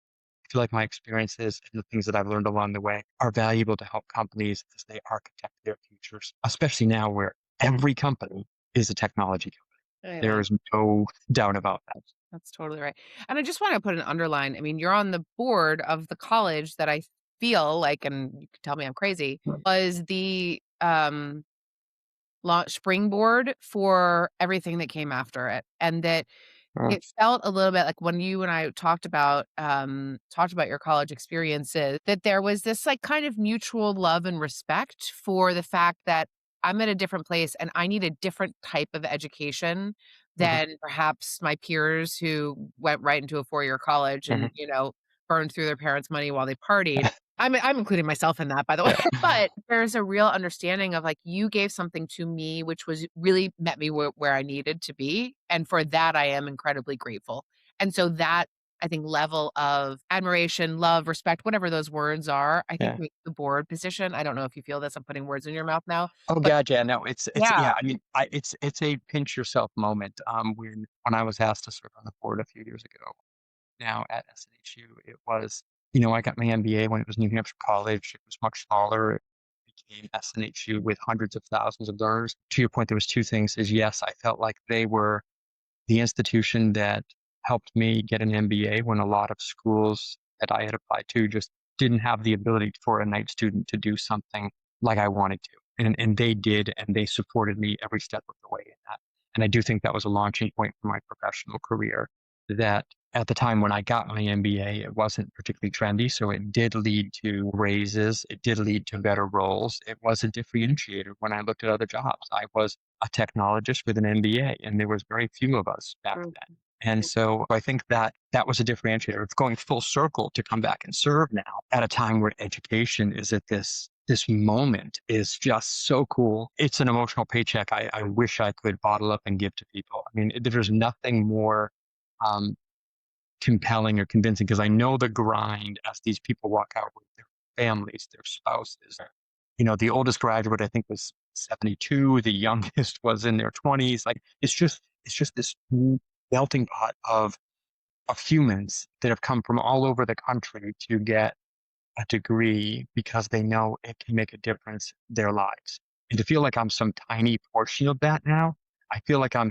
B: feel like my experiences and the things that I've learned along the way are valuable to help companies as they architect their futures, especially now where every company is a technology company.
A: I
B: There
A: like
B: is no doubt about that.
A: That's totally right. And I just want to put an underline. I mean, you're on the board of the college that I feel like, and you can tell me I'm crazy, was the launch springboard for everything that came after it. And that
B: Mm,
A: it felt a little bit like when you and I talked about your college experiences, that there was this, like, kind of mutual love and respect for the fact that I'm at a different place and I need a different type of education
B: mhm,
A: than perhaps my peers who went right into a four-year college
B: mhm.
A: and, burned through their parents' money while they partied. I'm including myself in that, by the way.
B: Yeah.
A: But there's a real understanding of, like, you gave something to me which was really met me where I needed to be, and for that, I am incredibly grateful. And so that, I think, level of admiration, love, respect, whatever those words are, I think
B: Yeah.
A: makes the board position. I don't know if you feel this, I'm putting words in your mouth now,
B: Oh
A: but
B: God, yeah, no, it's
A: yeah.
B: yeah. I mean, it's a pinch yourself moment. When I was asked to serve on the board a few years ago, now at SNHU, it was, I got my MBA when it was New Hampshire College. It was much smaller. It became SNHU with hundreds of thousands of learners. To your point, there was two things. Is yes, I felt like they were the institution that helped me get an MBA when a lot of schools that I had applied to just didn't have the ability for a night student to do something like I wanted to. And they did, and they supported me every step of the way in that. And I do think that was a launching point for my professional career that at the time when I got my MBA, it wasn't particularly trendy. So it did lead to raises. It did lead to better roles. It was a differentiator when I looked at other jobs. I was a technologist with an MBA, and there was very few of us back
A: Mm,
B: then. And so I think that that was a differentiator. It's going full circle to come back and serve now at a time where education is at this moment is just so cool. It's an emotional paycheck. I wish I could bottle up and give to people. I mean, there's nothing more um, compelling or convincing because I know the grind as these people walk out with their families, their spouses. The oldest graduate I think was 72, the youngest was in their 20s. Like it's just this melting pot of humans that have come from all over the country to get a degree because they know it can make a difference in their lives. And to feel like I'm some tiny portion of that now, I feel like I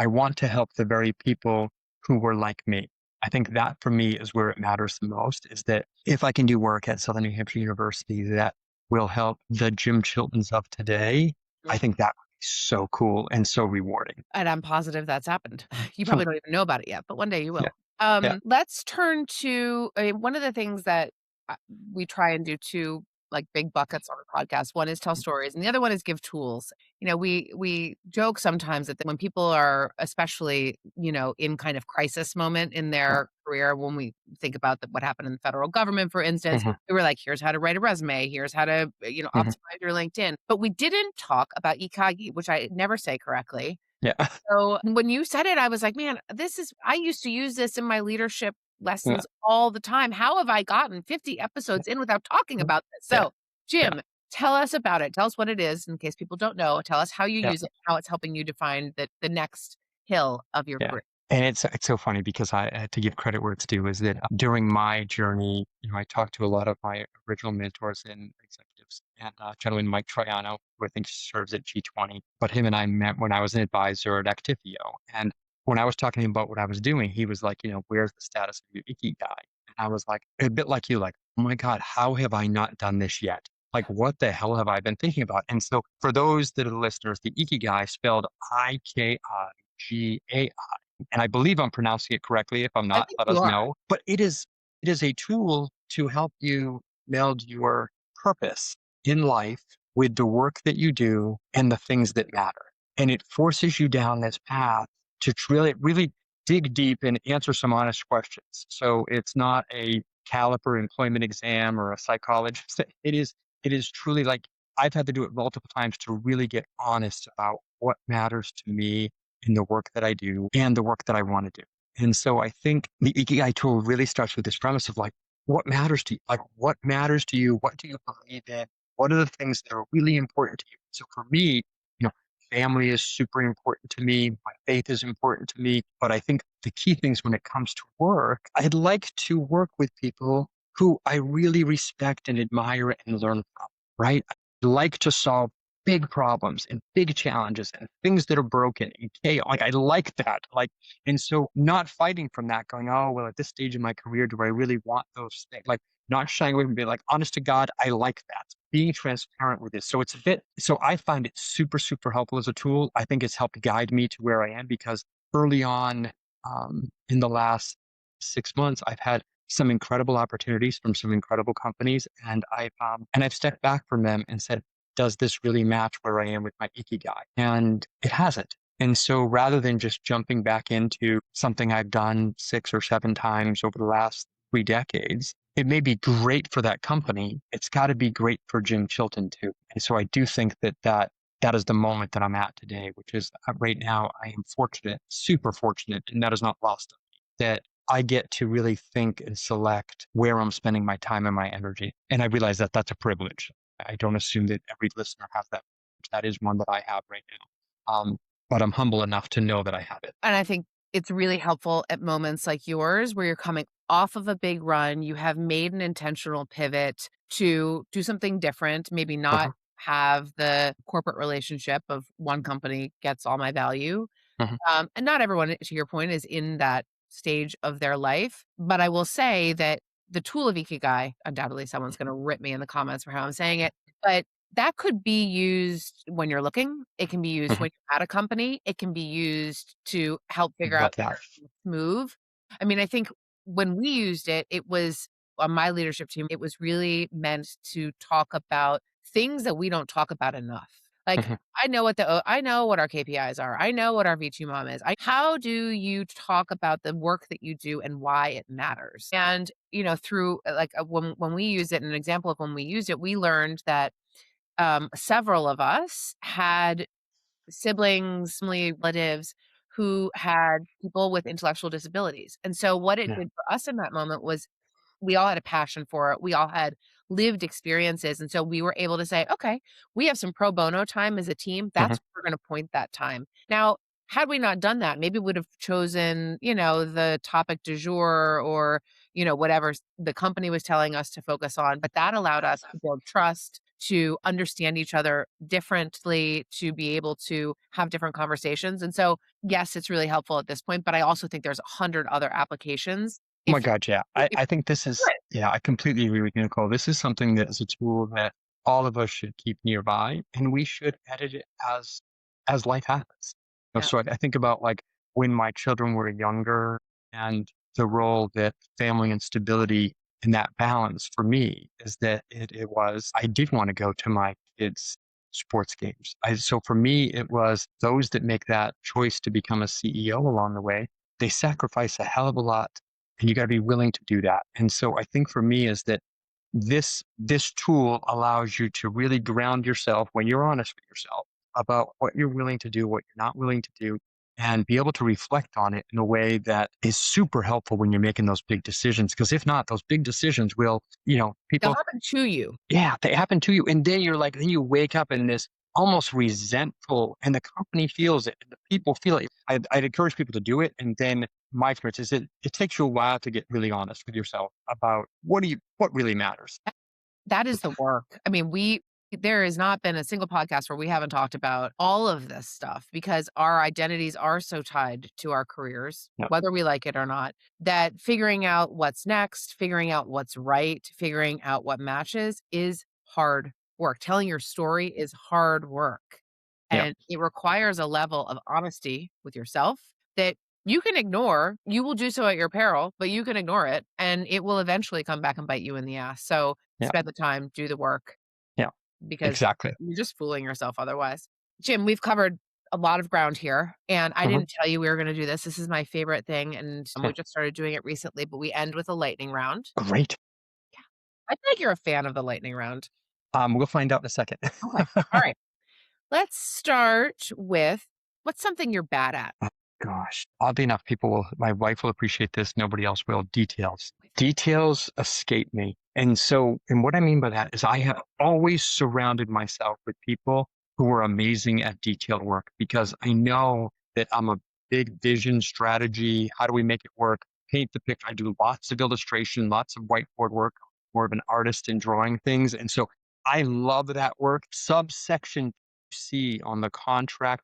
B: want to help the very people who were like me. I think that for me is where it matters the most is that if I can do work at Southern New Hampshire University that will help the Jim Chiltons of today, I
A: mm.
B: think that would be so cool and so rewarding.
A: And I'm positive that's happened. You probably don't even know about it yet, but one day you
B: Yeah.
A: will.
B: Yeah.
A: Let's turn to, one of the things that uh, we try and do 2, like, big buckets on our podcast. One is tell stories, and the other one is give tools. We joke sometimes that when people are especially, in kind of crisis moment in
B: Yeah.
A: their career, when we think about what happened in the federal government, for instance,
B: Mhm.
A: we were like, "Here's how to write a resume. Here's how to,
B: Mhm.
A: optimize your LinkedIn." But we didn't talk about Ikigai, which I never say correctly.
B: Yeah.
A: So, when you said it, I was like, "Man, I used to use this in my leadership
B: Yeah.
A: lessons all the time. How have I gotten 50 episodes in without talking
B: Yeah.
A: about this?"
B: Yeah.
A: So,
B: Yeah.
A: Jim, tell us about it. Tell us what it is in case people don't know. Tell us how you
B: Yeah.
A: use it, how it's helping you define the next hill of your
B: Yeah.
A: career.
B: And it's so funny because to give credit where it's due, is that during my journey, I talked to a lot of my original mentors and executives, and gentleman Mike Troiano, who I think serves at G20. But him and I met when I was an advisor at Actifio, and when I was talking to him about what I was doing, he was like, "Where's the status of your Ikigai?" And I was like, a bit like you, like, "Oh my God, how have I not done this yet? Like, what the hell have I been thinking about?" And so, for those that are listeners, the Ikigai spelled IKIGAI, and I believe I'm pronouncing it correctly. If I'm
A: I
B: not,
A: think
B: let
A: you
B: us
A: are.
B: know. But it is a tool to help you meld your purpose in life with the work that you do and the things that matter. And it forces you down this path to really dig deep and answer some honest questions. So it's not a caliper employment exam or a psychologist. It is truly like I've had to do it multiple times to really get honest about what matters to me in the work that I do and the work that I want to do. And so I think the Ikigai tool really starts with this premise of like, what matters to you? Like, what matters to you? What do you believe in? What are the things that are really important to you? So for me, you know, family is super important to me. My faith is important to me. But I think the key things when it comes to work, I'd like to work with people who I really respect and admire and learn from, right? I like to solve big problems and big challenges and things that are broken and chaos. Like I like that. Like, and so not fighting from that, going, oh, well, at this stage in my career, do I really want those things? Like not shying away from being like, honest to God, I like that. Being transparent with this. So it's a bit, so I find it super, super helpful as a tool. I think it's helped guide me to where I am because early on in the last 6 months, I've had some incredible opportunities from some incredible companies, and I've stepped back from them and said, does this really match where I am with my Ikigai? And it hasn't. And so rather than just jumping back into something I've done 6 or 7 times over the last 3 decades, it may be great for that company. It's got to be great for Jim Chilton too. And so I do think that is the moment that I'm at today, which is right now I am fortunate, super fortunate, and that is not lost on me, that I get to really think and select where I'm spending my time and my energy. And I realize that that's a privilege. I don't assume that every listener has that. That is one that I have right now. But I'm humble enough to know that I have it.
A: And I think it's really helpful at moments like yours where you're coming off of a big run, you have made an intentional pivot to do something different, maybe not
B: Uh-huh,
A: have the corporate relationship of one company gets all my value.
B: uh-huh,
A: And not everyone, to your point, is in that stage of their life. But I will say that the tool of Ikigai, undoubtedly someone's going to rip me in the comments for how I'm saying it, but that could be used when you're looking. It can be used
B: uh-huh.
A: when you're at a company. It can be used to help figure out
B: Love that.
A: move. I mean, I think when we used it, it was on my leadership team, it was really meant to talk about things that we don't talk about enough. Like,
B: Uh-huh,
A: I know what our KPIs are. I know what our V2 mom is. How do you talk about the work that you do and why it matters? And, through when we use it, an example of when we used it, we learned that several of us had siblings, family, relatives who had people with intellectual disabilities. And so what it
B: yeah.
A: did for us in that moment was we all had a passion for it. We all had lived experiences. And so we were able to say, okay, we have some pro bono time as a team.
B: Uh-huh,
A: That's where we're going to point that time. Now, had we not done that, maybe we would have chosen, the topic du jour or, whatever the company was telling us to focus on. But that allowed us to build trust, to understand each other differently, to be able to have different conversations. And so, yes, it's really helpful at this point, but I also think there's 100 other applications
B: Oh my
A: if
B: God, yeah.
A: if
B: I think this is, yeah, I completely agree with you, Nicole. This is something that is a tool that all of us should keep nearby, and we should edit it as life happens.
A: Yeah.
B: So I think about like when my children were younger and the role that family and stability And that balance for me is that it was, I did want to go to my kids' sports games. So for me, it was those that make that choice to become a CEO along the way, they sacrifice a hell of a lot, and you got to be willing to do that. And so I think for me is that this tool allows you to really ground yourself when you're honest with yourself about what you're willing to do, what you're not willing to do, and be able to reflect on it in a way that is super helpful when you're making those big decisions. Because if not, those big decisions will,
A: They'll
B: people,
A: happen to you.
B: yeah, they happen to you. And then you're like, then you wake up in this almost resentful, and the company feels it, and the people feel it. I'd encourage people to do it. And then my experience is it takes you a while to get really honest with yourself about what really matters.
A: That is the work. I mean, there has not been a single podcast where we haven't talked about all of this stuff because our identities are so tied to our careers,
B: Yeah.
A: whether we like it or not, that figuring out what's next, figuring out what's right, figuring out what matches is hard work. Telling your story is hard work.
B: Yeah.
A: And it requires a level of honesty with yourself that you can ignore. You will do so at your peril, but you can ignore it and it will eventually come back and bite you in the ass. So
B: Yeah.
A: spend the time, do the work
B: Yeah.
A: because
B: Exactly.
A: you're just fooling yourself otherwise. Jim, we've covered a lot of ground here, and I
B: Mhm.
A: didn't tell you we were going to do this. This is my favorite thing, and we just started doing it recently, but we end with a lightning round.
B: Great.
A: Yeah. I feel like you're a fan of the lightning round.
B: We'll find out in a second.
A: Okay. All right. Let's start with what's something you're bad at?
B: Oh, gosh. Oddly enough, my wife will appreciate this. Nobody else will. Details. Details escape me. And what I mean by that is I have always surrounded myself with people who are amazing at detailed work because I know that I'm a big vision strategy. How do we make it work? Paint the picture. I do lots of illustration, lots of whiteboard work, more of an artist in drawing things. And so I love that work. Subsection C on the contract,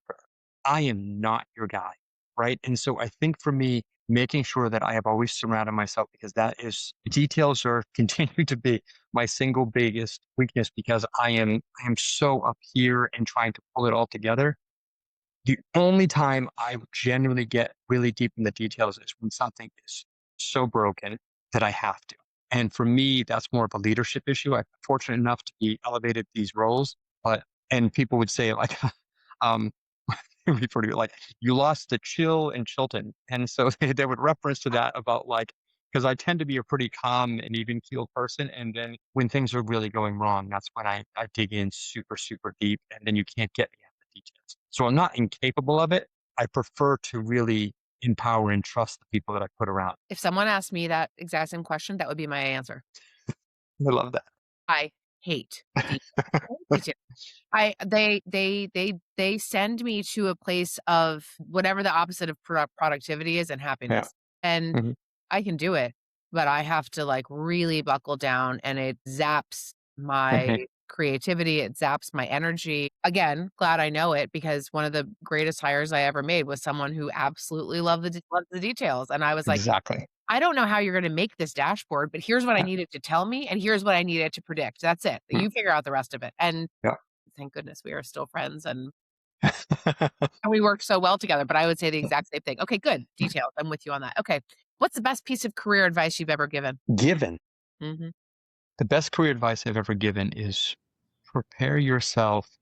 B: I am not your guy, right? And so I think for me, making sure that I have always surrounded myself because that is details are continue to be my single biggest weakness because I am so up here and trying to pull it all together. The only time I genuinely get really deep in the details is when something is so broken that I have to. And for me, that's more of a leadership issue. I'm fortunate enough to be elevated these roles, and people would say like, um, refer to it like you lost the chill in Chilton, and so they would reference to that about like because I tend to be a pretty calm and even keeled person, and then when things are really going wrong, that's when I dig in super super deep, and then you can't get me out of the details. So I'm not incapable of it. I prefer to really empower and trust the people that I put around.
A: If someone asked me that exact same question, that would be my answer.
B: I love that.
A: I hate detail. They send me to a place of whatever the opposite of productivity is and
B: Yeah.
A: happiness, and
B: Mhm.
A: I can do it, but I have to, like, really buckle down, and it zaps my
B: Mhm.
A: creativity, it zaps my energy. Again, glad I know it because one of the greatest hires I ever made was someone who absolutely loved the details, and I was like,
B: Exactly.
A: "I don't know how you're gonna make this dashboard, but here's what I
B: Yeah.
A: need it to tell me, and here's what I need it to predict. That's it.
B: Mm.
A: You figure out the rest of it." And
B: Yeah.
A: thank goodness we are still friends and we worked so well together, but I would say the exact same thing. Okay, good. Details. I'm with you on that. Okay. What's the best piece of career advice you've ever given?
B: Given
A: Mhm.
B: the best career advice I've ever given is prepare yourself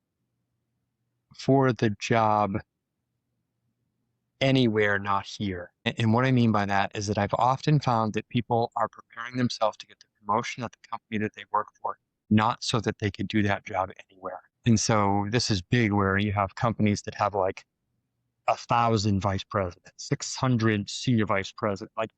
B: for the job anywhere, not here. And what I mean by that is that I've often found that people are preparing themselves to get the promotion at the company that they work for, not so that they could do that job anywhere. And so this is big where you have companies that have like 1,000 vice presidents, 600 senior vice president, like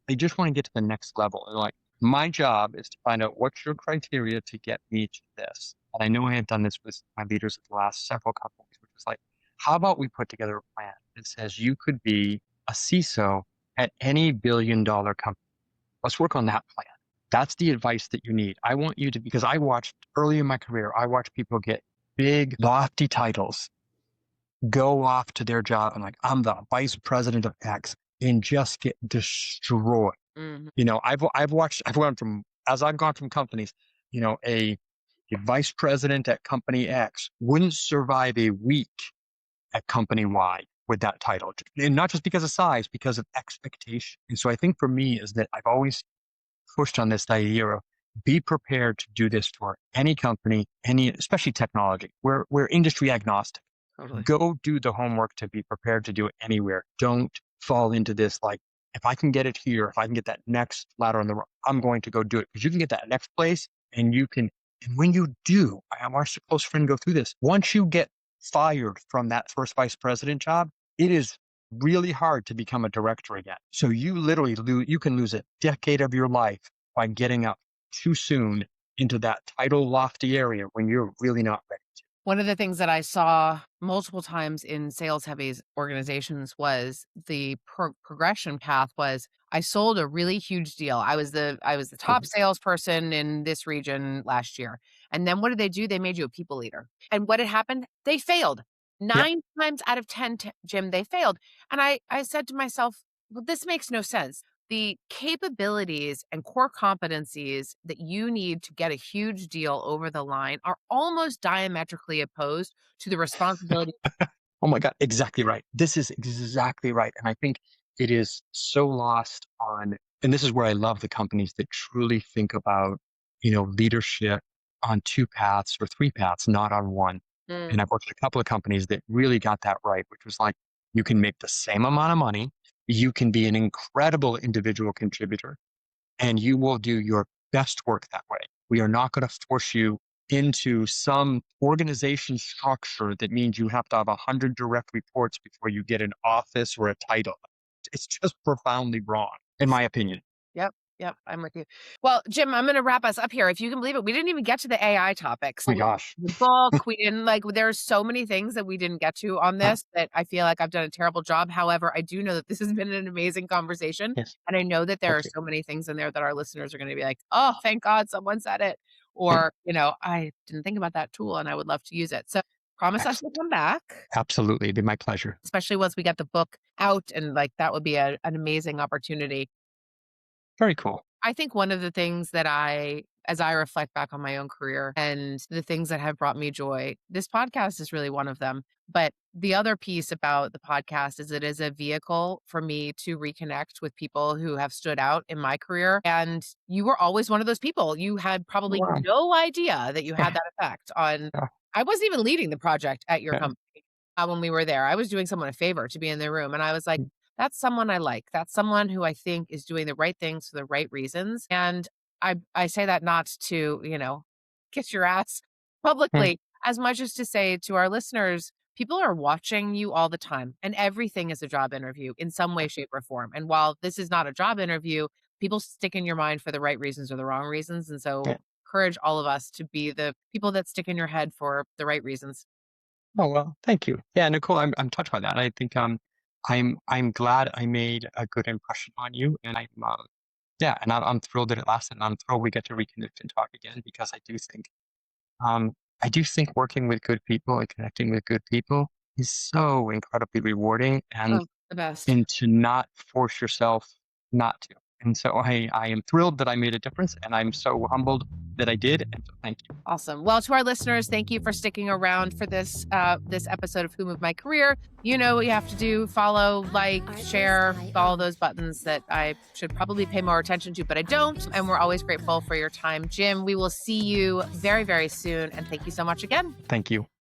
B: they just want to get to the next level. And like, my job is to find out what's your criteria to get me to this. And I know I have done this with my leaders at the last several companies, which is like, how about we put together a plan that says you could be a CISO at any billion-dollar company? Let's work on that plan. That's the advice that you need. I want you to, because I watched early in my career, I watched people get big, lofty titles go off to their job and like, I'm the vice president of X and just get destroyed.
A: Mhm.
B: I've gone from, as I've gone from companies, a vice president at company X wouldn't survive a week at company Y with that title. And not just because of size, because of expectation. And so I think for me is that I've always pushed on this idea of be prepared to do this for any company, especially technology. We're industry agnostic.
A: Totally.
B: Go do the homework to be prepared to do it anywhere. Don't fall into this like, if I can get it here, if I can get that next ladder on the road, I'm going to go do it because you can get that next place and you can. And when you do, I watched a close friend go through this. Once you get fired from that first vice president job, it is really hard to become a director again. So you literally you can lose a decade of your life by getting up too soon into that title lofty area when you're really not ready.
A: One of the things that I saw multiple times in sales heavy organizations was the progression path was I sold a really huge deal. I was the top
B: Mhm.
A: salesperson in this region last year. And then what did they do? They made you a people leader. And what had happened? They failed.
B: Yep.
A: 9 times out of 10, Jim, they failed. And I said to myself, well, this makes no sense. The capabilities and core competencies that you need to get a huge deal over the line are almost diametrically opposed to the responsibility.
B: Oh my God, exactly right. This is exactly right. And I think it is so lost on, and this is where I love the companies that truly think about, leadership on two paths or three paths, not on one.
A: Mm,
B: And I've worked at a couple of companies that really got that right, which was like, you can make the same amount of money, you can be an incredible individual contributor, and you will do your best work that way. We are not going to force you into some organization structure that means you have to have 100 direct reports before you get an office or a title. It's just profoundly wrong, in my opinion.
A: yep, yep, I'm with you. Well, Jim, I'm gonna wrap us up here. If you can believe it, we didn't even get to the AI topics.
B: Oh my gosh.
A: The book, we didn't like there's so many things that we didn't get to on
B: Huh.
A: this that I feel like I've done a terrible job. However, I do know that this has been an amazing conversation.
B: Yes.
A: And I know that there are
B: Thank you.
A: so many things in there that our listeners are gonna be like, oh, thank God someone said it.
B: Yeah.
A: Or, I didn't think about that tool and I would love to use it. So promise us to
B: Excellent.
A: come back,
B: Absolutely. It'd be my pleasure.
A: especially once we get the book out and like that would be an amazing opportunity.
B: Very cool.
A: I think one of the things that as I reflect back on my own career and the things that have brought me joy, this podcast is really one of them. But the other piece about the podcast is it is a vehicle for me to reconnect with people who have stood out in my career. And you were always one of those people. You had probably
B: Wow.
A: no idea that you had that effect on.
B: Yeah.
A: I wasn't even leading the project at your
B: Yeah.
A: company when we were there. I was doing someone a favor to be in the room. And I was like, that's someone I like. That's someone who I think is doing the right things for the right reasons. And I say that not to, kiss your ass
B: Mm.
A: publicly, as much as to say to our listeners, people are watching you all the time, and everything is a job interview in some way, shape, or form. And while this is not a job interview, people stick in your mind for the right reasons or the wrong reasons. And so
B: Yeah.
A: encourage all of us to be the people that stick in your head for the right reasons.
B: Oh, well, thank you. Yeah, Nicole, I'm touched by that. I think I'm glad I made a good impression on you, and yeah, and I'm thrilled that it lasted, and I'm thrilled we get to reconnect and talk again because um I do think working with good people and connecting with good people is so incredibly rewarding, and
A: Oh, the best.
B: and to not force yourself not to. And so I am thrilled that I made a difference, and I'm so humbled that I did. And so thank you.
A: Awesome. Well, to our listeners, thank you for sticking around for this episode of Who Moved My Career. You know what you have to do: follow, like, share, all those buttons that I should probably pay more attention to, but I don't. And we're always grateful for your time, Jim. We will see you very, very soon. And thank you so much again.
B: Thank you.